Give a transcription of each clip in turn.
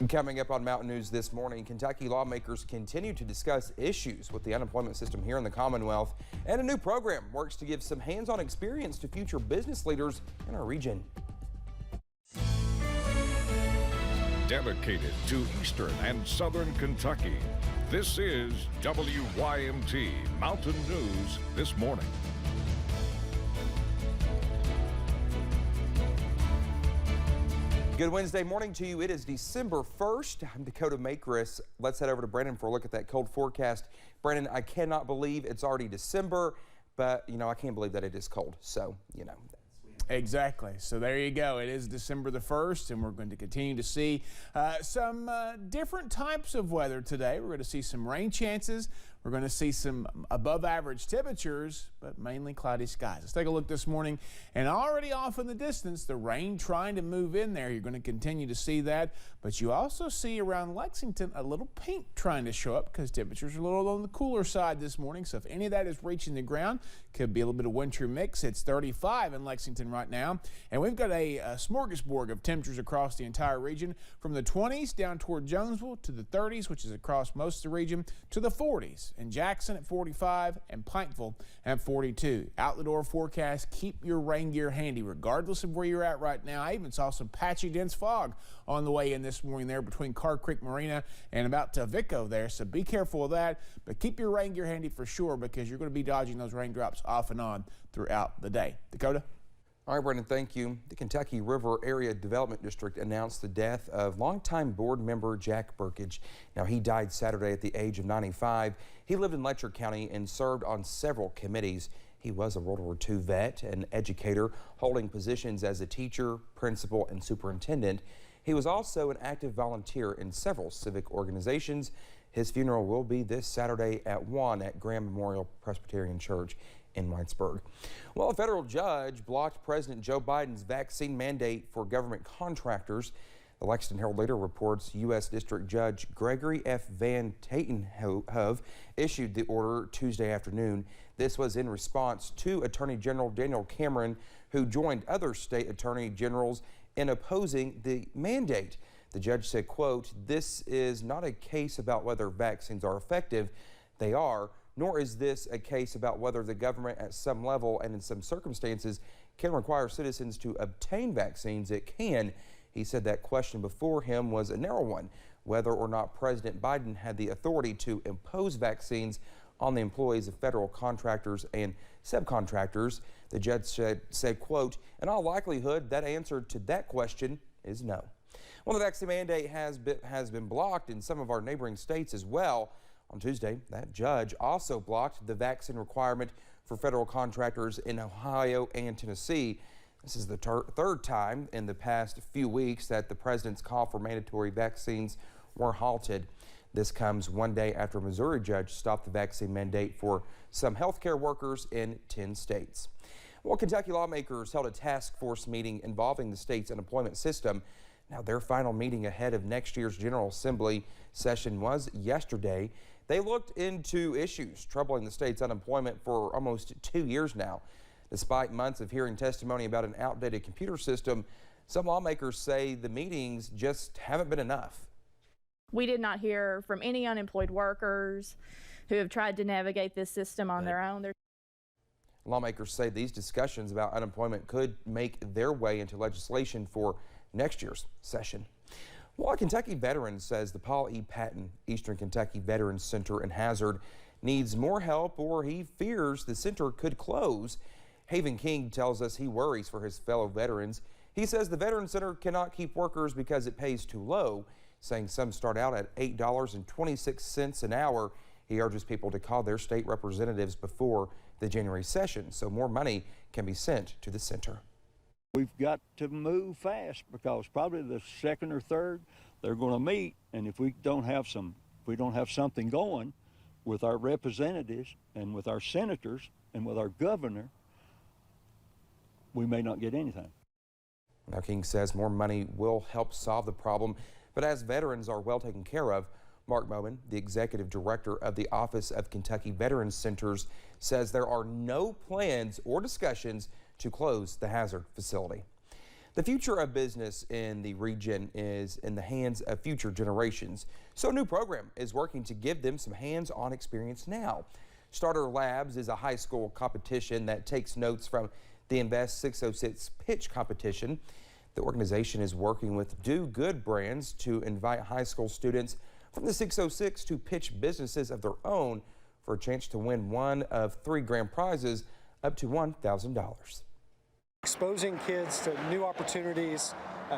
And coming up on Mountain News this morning, Kentucky lawmakers continue to discuss issues with the unemployment system here in the Commonwealth, and a new program works to give some hands-on experience to future business leaders in our region. Dedicated to Eastern and Southern Kentucky, this is WYMT Mountain News this morning. Good Wednesday morning to you. It is December 1st. I'm Dakota Makris. Let's head over to Brandon for a look at that cold forecast. Brandon, I cannot believe it's already December, but I can't believe that it is cold. So, Exactly. So there you go. It is December the 1st, and we're going to continue to see some different types of weather today. We're going to see some rain chances. We're going to see some above average temperatures, but mainly cloudy skies. Let's take a look this morning, and already off in the distance, the rain trying to move in there. You're going to continue to see that, but you also see around Lexington a little pink trying to show up because temperatures are a little on the cooler side this morning. So if any of that is reaching the ground, could be a little bit of wintry mix. It's 35 in Lexington right now, and we've got a smorgasbord of temperatures across the entire region, from the 20s down toward Jonesville to the 30s, which is across most of the region, to the 40s. In Jackson at 45 and Pikeville at 42. Out the door forecast, keep your rain gear handy regardless of where you're at right now. I even saw some patchy dense fog on the way in this morning there between Carr Creek Marina and about to Vico there, so be careful of that, but keep your rain gear handy for sure because you're going to be dodging those raindrops off and on throughout the day. Dakota? All right, Brendan, thank you. The Kentucky River Area Development District announced the death of longtime board member Jack Burkage. Now, he died Saturday at the age of 95. He lived in Letcher County and served on several committees. He was a World War II vet and educator, holding positions as a teacher, principal, and superintendent. He was also an active volunteer in several civic organizations. His funeral will be this Saturday at 1 at Graham Memorial Presbyterian Church in Whitesburg. Well, a federal judge blocked President Joe Biden's vaccine mandate for government contractors. The Lexington Herald-Leader reports U.S. District Judge Gregory F. Van Tatenhove issued the order Tuesday afternoon. This was in response to Attorney General Daniel Cameron, who joined other state attorney generals in opposing the mandate. The judge said, quote, "This is not a case about whether vaccines are effective. They are. Nor is this a case about whether the government at some level and in some circumstances can require citizens to obtain vaccines. It can." He said that question before him was a narrow one, whether or not President Biden had the authority to impose vaccines on the employees of federal contractors and subcontractors. The judge said, quote, "In all likelihood, that answer to that question is no." Well, the vaccine mandate has been blocked in some of our neighboring states as well. On Tuesday, that judge also blocked the vaccine requirement for federal contractors in Ohio and Tennessee. This is the third time in the past few weeks that the president's call for mandatory vaccines were halted. This comes one day after a Missouri judge stopped the vaccine mandate for some healthcare workers in 10 states. Well, Kentucky lawmakers held a task force meeting involving the state's unemployment system. Now, their final meeting ahead of next year's General Assembly session was yesterday. They looked into issues troubling the state's unemployment for almost 2 years now. Despite months of hearing testimony about an outdated computer system, some lawmakers say the meetings just haven't been enough. We did not hear from any unemployed workers who have tried to navigate this system on their own. Lawmakers say these discussions about unemployment could make their way into legislation for next year's session. Well, a Kentucky veteran says the Paul E. Patton Eastern Kentucky Veterans Center in Hazard needs more help, or he fears the center could close. Haven King tells us he worries for his fellow veterans. He says the Veterans Center cannot keep workers because it pays too low, saying some start out at $8.26 an hour. He urges people to call their state representatives before the January session so more money can be sent to the center. We've got to move fast because probably the second or third they're going to meet, and if we don't have something going with our representatives and with our senators and with our governor, we may not get anything. Now, King says more money will help solve the problem, but as veterans are well taken care of, Mark Bowman, the executive director of the Office of Kentucky Veterans Centers, says there are no plans or discussions to close the Hazard facility. The future of business in the region is in the hands of future generations. So a new program is working to give them some hands-on experience now. Starter Labs is a high school competition that takes notes from the Invest 606 pitch competition. The organization is working with Do Good Brands to invite high school students from the 606 to pitch businesses of their own for a chance to win one of 3 grand prizes up to $1,000. Exposing kids to new opportunities,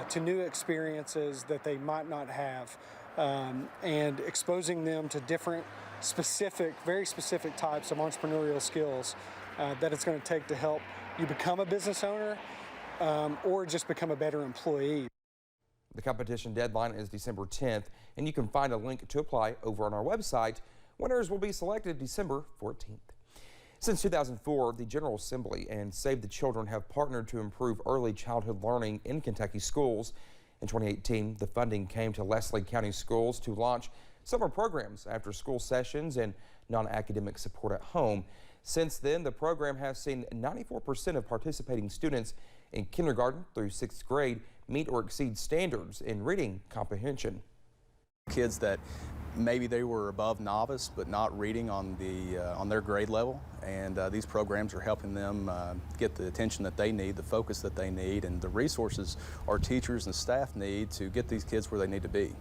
to new experiences that they might not have, and exposing them to different very specific types of entrepreneurial skills that it's going to take to help you become a business owner or just become a better employee. The competition deadline is December 10th, and you can find a link to apply over on our website. Winners will be selected December 14th. Since 2004, the General Assembly and Save the Children have partnered to improve early childhood learning in Kentucky schools. In 2018, the funding came to Leslie County Schools to launch summer programs, after school sessions, and non-academic support at home. Since then, the program has seen 94% of participating students in kindergarten through 6th grade meet or exceed standards in reading comprehension. Kids that maybe they were above novice but not reading on their grade level, and these programs are helping them get the attention that they need, the focus that they need, and the resources our teachers and staff need to get these kids where they need to be.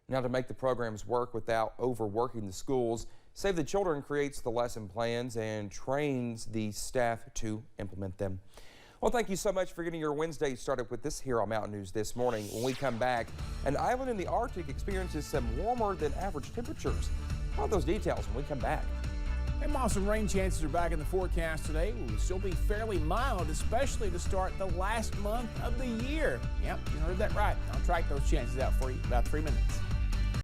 Now, to make the programs work without overworking the schools, Save the Children creates the lesson plans and trains the staff to implement them. Well, thank you so much for getting your Wednesday started with this here on Mountain News this morning. When we come back, an island in the Arctic experiences some warmer than average temperatures. All those details when we come back. And while some rain chances are back in the forecast today, it will still be fairly mild, especially to start the last month of the year. Yep, you heard that right. I'll track those chances out for you in about 3 minutes.